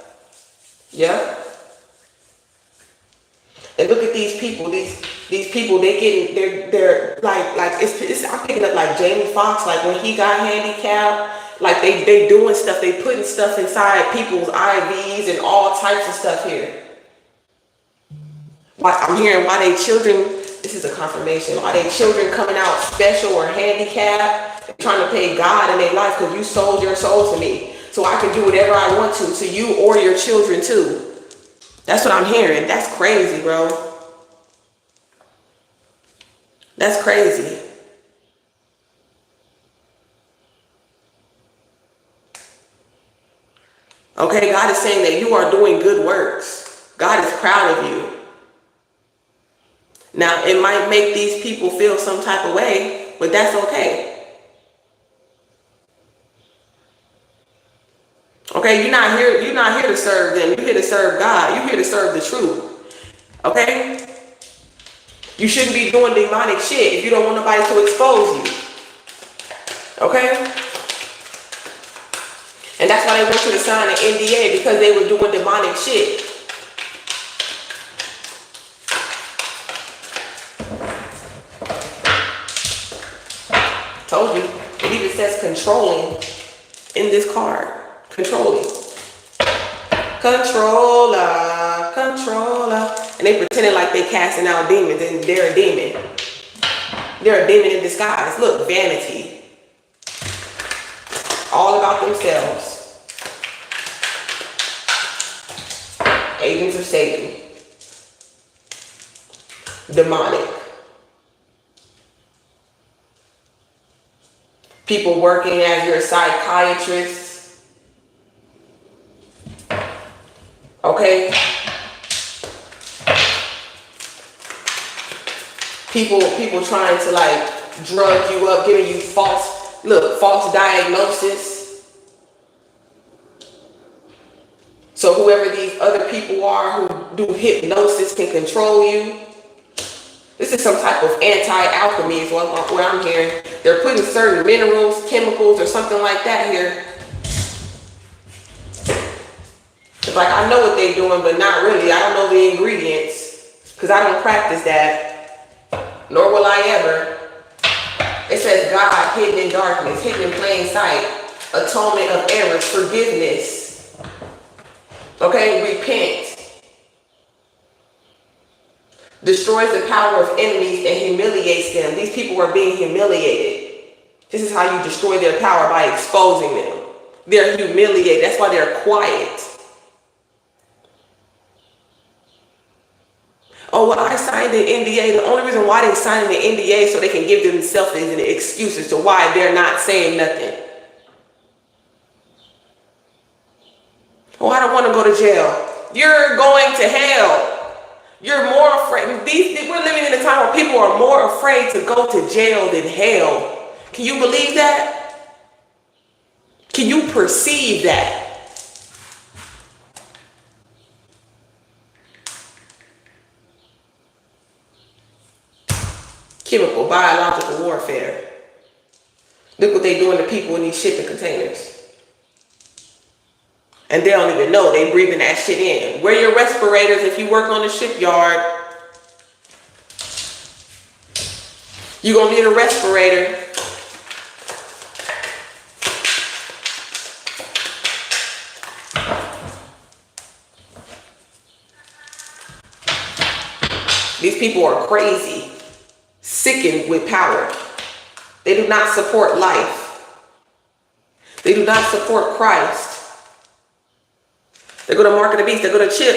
Yup. And look at these people. These people, they're like it's I'm picking up like Jamie Foxx, like when he got handicapped, like they doing stuff, they putting stuff inside people's IVs and all types of stuff here. I'm hearing why they children. This is a confirmation. Why they children coming out special or handicapped, trying to pay God in their life because you sold your soul to me. So I can do whatever I want to you or your children too. That's what I'm hearing. That's crazy, bro. That's crazy. Okay, God is saying that you are doing good works. God is proud of you. Now, it might make these people feel some type of way, but that's okay. Okay, you're not here to serve them. You're here to serve God. You're here to serve the truth. Okay? You shouldn't be doing demonic shit if you don't want nobody to expose you. Okay? And that's why they went to the sign of NDA, because they were doing demonic shit. Told you. It even says controlling in this card. Controlling. Controller, controller. And they pretending like they casting out demons, and they're a demon. They're a demon in disguise. Look, vanity. All about themselves. Agents of Satan. Demonic. People working as your psychiatrist. Okay? People trying to like drug you up, giving you false diagnosis. So whoever these other people are who do hypnosis can control you. This is some type of anti-alchemy is what I'm hearing. They're putting certain minerals, chemicals, or something like that here. It's like, I know what they're doing, but not really. I don't know the ingredients, because I don't practice that, nor will I ever. It says God hidden in darkness, hidden in plain sight, atonement of errors, forgiveness. Okay, repent. Destroys the power of enemies and humiliates them. These people are being humiliated. This is how you destroy their power, by exposing them. They're humiliated. That's why they're quiet. Oh, well, I signed the NDA. The only reason why they signed the NDA is so they can give themselves an excuse as to why they're not saying nothing. Oh, I don't want to go to jail. You're going to hell. You're more afraid. We're living in a time where people are more afraid to go to jail than hell. Can you believe that? Can you perceive that? Chemical, biological warfare. Look what they're doing to people in these shipping containers. And they don't even know they breathing that shit in. Wear your respirators if you work on the shipyard. You're going to need a respirator. These people are crazy, sickened with power. They do not support life. They do not support Christ. They're going to market the beast. They're going to chip.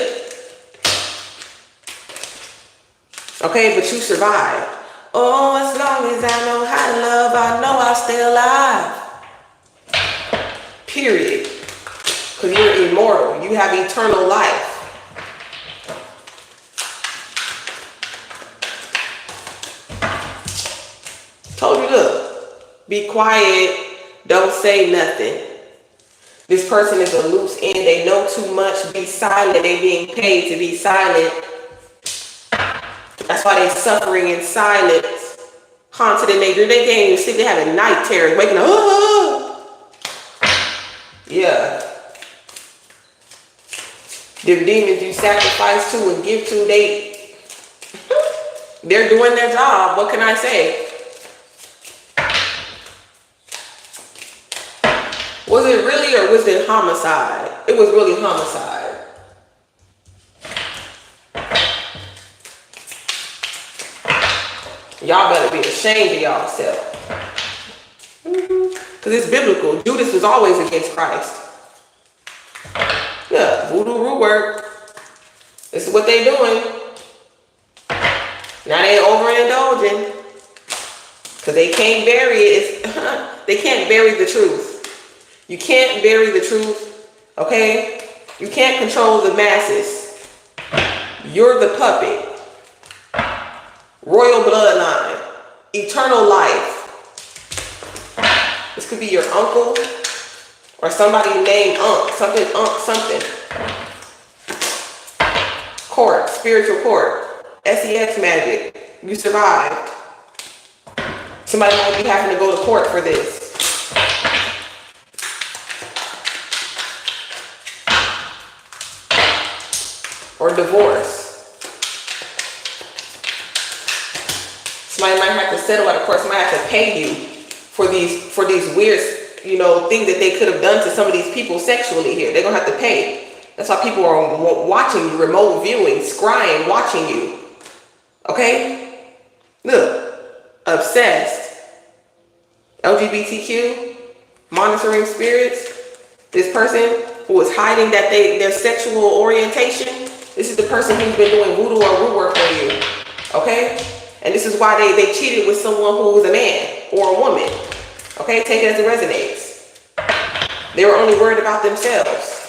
Okay, but you survive. Oh, as long as I know how to love, I know I'll stay alive. Period. Because you're immortal. You have eternal life. Told you, look, be quiet. Don't say nothing. This person is a loose end. They know too much. Be silent. They're being paid to be silent. That's why they're suffering in silence. Haunted in their dream. They can't even sleep. They're having night terrors. Waking up. Oh! Yeah. The demons you sacrifice to and give to, they're doing their job. What can I say? Was it really, or was it homicide? It was really homicide. Y'all better be ashamed of yourself. Because it's biblical. Judas was always against Christ. Yeah, voodoo root work. This is what they doing. Now they overindulging. Because they can't bury it. They can't bury the truth. You can't bury the truth, okay? You can't control the masses. You're the puppet. Royal bloodline. Eternal life. This could be your uncle or somebody named Unc. Something. Court. Spiritual court. SEX magic. You survived. Somebody might be having to go to court for this. Or divorce. Somebody might have to settle at a court. Somebody have to pay you for these weird, things that they could have done to some of these people sexually here. They're gonna have to pay. That's why people are watching you, remote viewing, scrying, watching you. Okay? Look, obsessed. LGBTQ, monitoring spirits. This person who was hiding that their sexual orientation. This is the person who's been doing voodoo or root work on you. Okay? And this is why they cheated with someone who was a man or a woman. Okay? Take it as it resonates. They were only worried about themselves.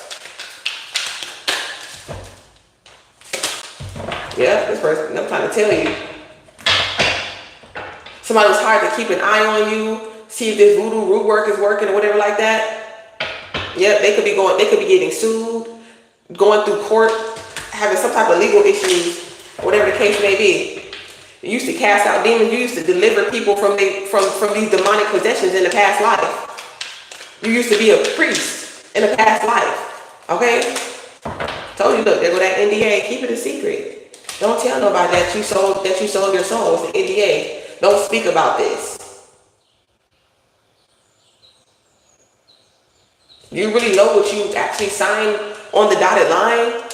Yeah, this person, I'm trying to tell you. Somebody was hired to keep an eye on you, see if this voodoo root work is working or whatever like that. Yep, they could be getting sued, going through court, having some type of legal issues, whatever the case may be. You used to cast out demons. You used to deliver people from these demonic possessions in the past life. You used to be a priest in a past life. Okay? Told you, look, there go that NDA. Keep it a secret. Don't tell nobody that you sold your soul. It's an NDA. Don't speak about this. You really know what you actually signed on the dotted line?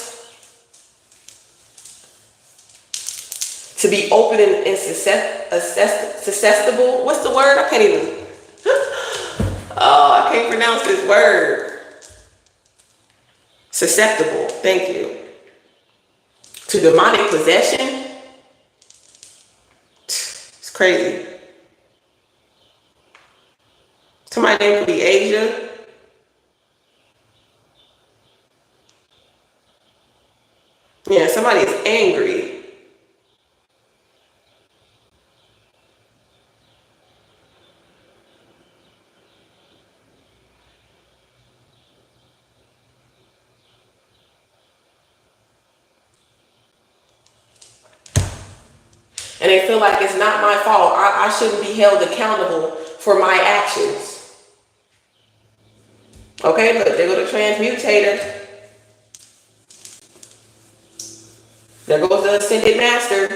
To be open and susceptible. What's the word? I can't even. Oh, I can't pronounce this word. Susceptible. Thank you. To demonic possession. It's crazy. Somebody's name could be Asia. Yeah, somebody is angry. And they feel like it's not my fault. I shouldn't be held accountable for my actions. Okay, look, there go the transmutator. There goes the ascended master.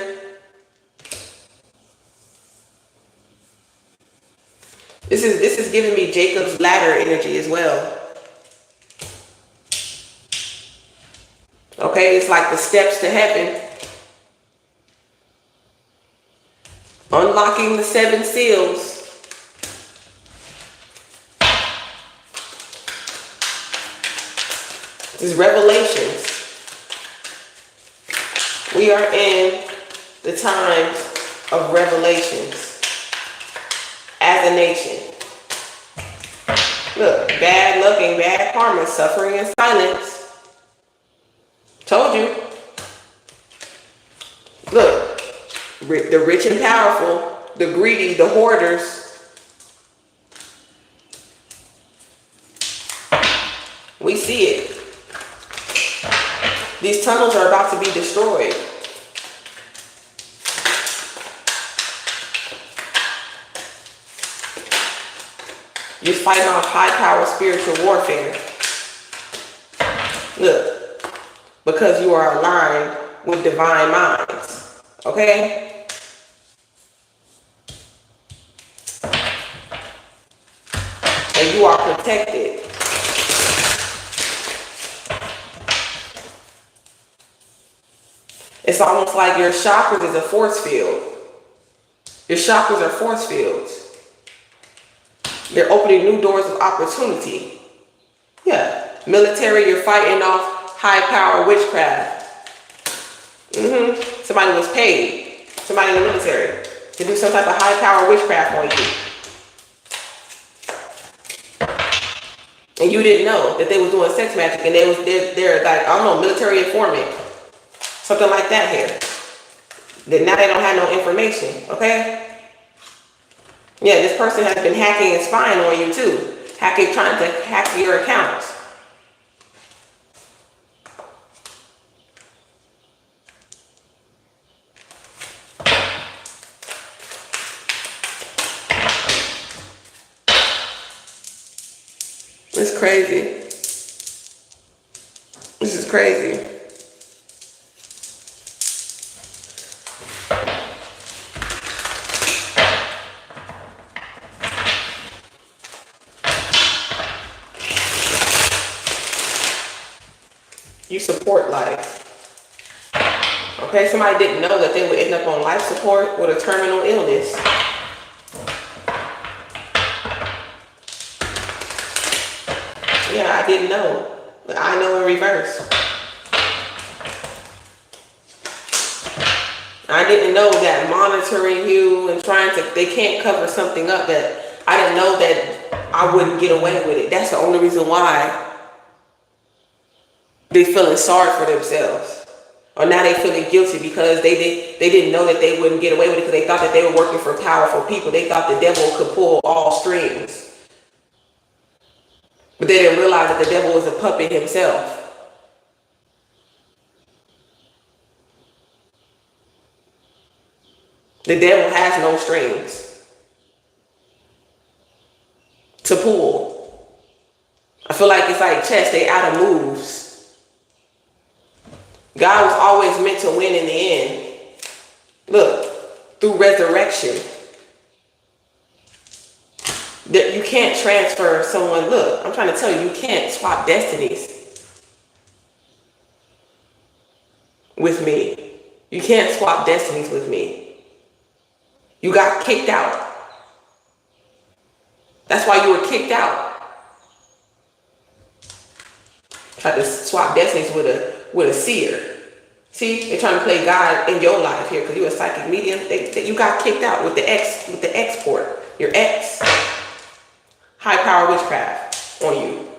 This is giving me Jacob's ladder energy as well. Okay, it's like the steps to heaven. Unlocking the 7 seals. This is Revelations. We are in the times of revelations as a nation. Look, bad luck and bad karma, suffering and silence. Told you. Look. The rich and powerful, the greedy, the hoarders. We see it. These tunnels are about to be destroyed. You're fighting off high power spiritual warfare. Look, because you are aligned with divine minds. Okay? And you are protected. It's almost like your chakras is a force field. Your chakras are force fields. They're opening new doors of opportunity. Yeah. Military, you're fighting off high power witchcraft. Somebody was paid. Somebody in the military to do some type of high power witchcraft on you. And you didn't know that they was doing sex magic, and they're like, I don't know, military informant. Something like that here. Then now they don't have no information, okay? Yeah, this person has been hacking and spying on you too. Trying to hack your accounts. crazy. This is crazy. You support life. Okay, somebody didn't know that they would end up on life support with a terminal illness. Yeah, I didn't know. But I know in reverse. I didn't know that monitoring you and trying to, they can't cover something up, that I didn't know that I wouldn't get away with it. That's the only reason why they feeling sorry for themselves. Or now they feeling guilty because they didn't know that they wouldn't get away with it because they thought that they were working for powerful people. They thought the devil could pull all strings. But they didn't realize that the devil was a puppet himself. The devil has no strings to pull. I feel like it's like chess, they out of moves. God was always meant to win in the end. Look, through resurrection. That you can't transfer someone. Look, I'm trying to tell you, you can't swap destinies with me. You can't swap destinies with me. You got kicked out. That's why you were kicked out. Tried to swap destinies with a seer. See, they're trying to play God in your life here because you're a psychic medium. You got kicked out with the export. Your ex. High power witchcraft on you.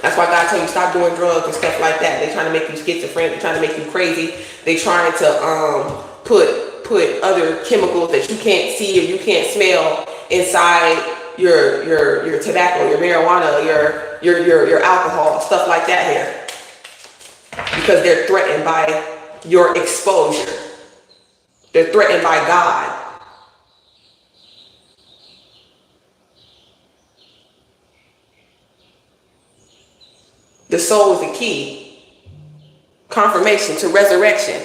That's why God told you stop doing drugs and stuff like that. They're trying to make you schizophrenic. They're trying to make you crazy. They're trying to put other chemicals that you can't see or you can't smell inside your tobacco, your marijuana, your alcohol, stuff like that here. Because they're threatened by your exposure. They're threatened by God. The soul is the key. Confirmation to resurrection.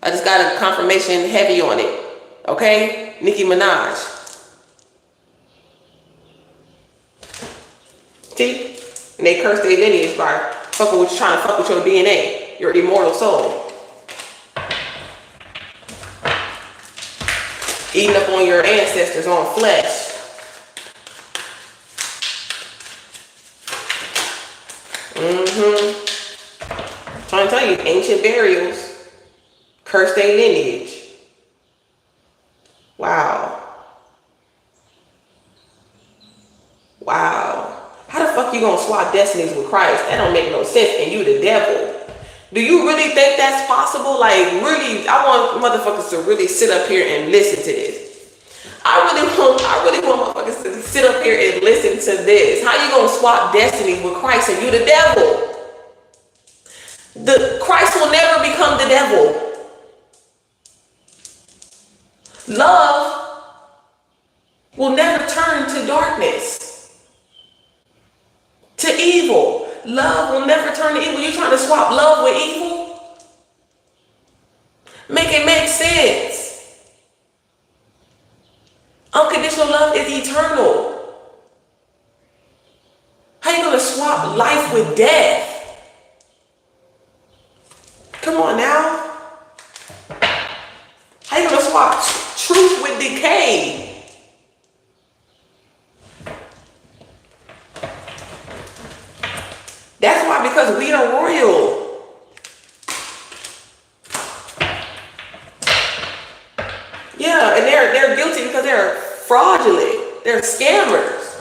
I just got a confirmation heavy on it. Okay? Nicki Minaj. See? And they curse their lineage by trying to fuck with your DNA. Your immortal soul. Eating up on your ancestors on flesh. Trying to tell you, ancient burials curse their lineage. Wow. How the fuck you gonna swap destinies with Christ? That don't make no sense. And you the devil. Do you really think that's possible? Like, really, I want motherfuckers to really sit up here and listen to this. I really want motherfuckers to sit up here and listen to this. How you gonna swap destinies with Christ and you the devil? The Christ will never become the devil. Love will never turn to darkness, to evil. Love will never turn to evil. You trying to swap love with evil? Make it make sense. Unconditional love is eternal. How you gonna swap life with death? Come on now. How you gonna swap truth with decay? That's why, because we are royal. Yeah, and they're guilty because they're fraudulent. They're scammers.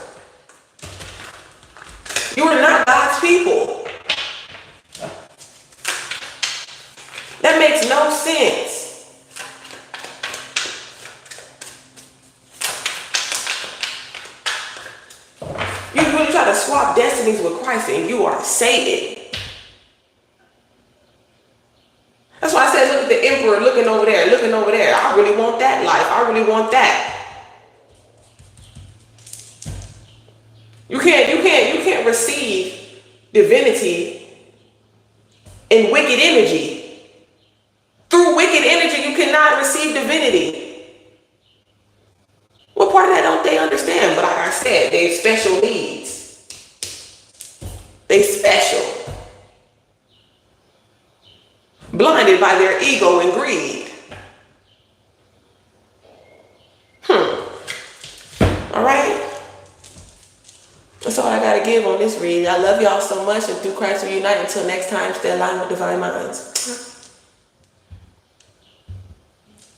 You are not God's people. That makes no sense. You really try to swap destinies with Christ and you are Satan. That's why I said, look at the emperor looking over there. I really want that life. I really want that. You can't receive divinity in wicked energy. Through wicked energy, you cannot receive divinity. What part of that don't they understand? But like I said, they have special needs. They special. Blinded by their ego and greed. All right. That's all I gotta give on this read. I love y'all so much, and through Christ we unite. Until next time, stay aligned with divine minds.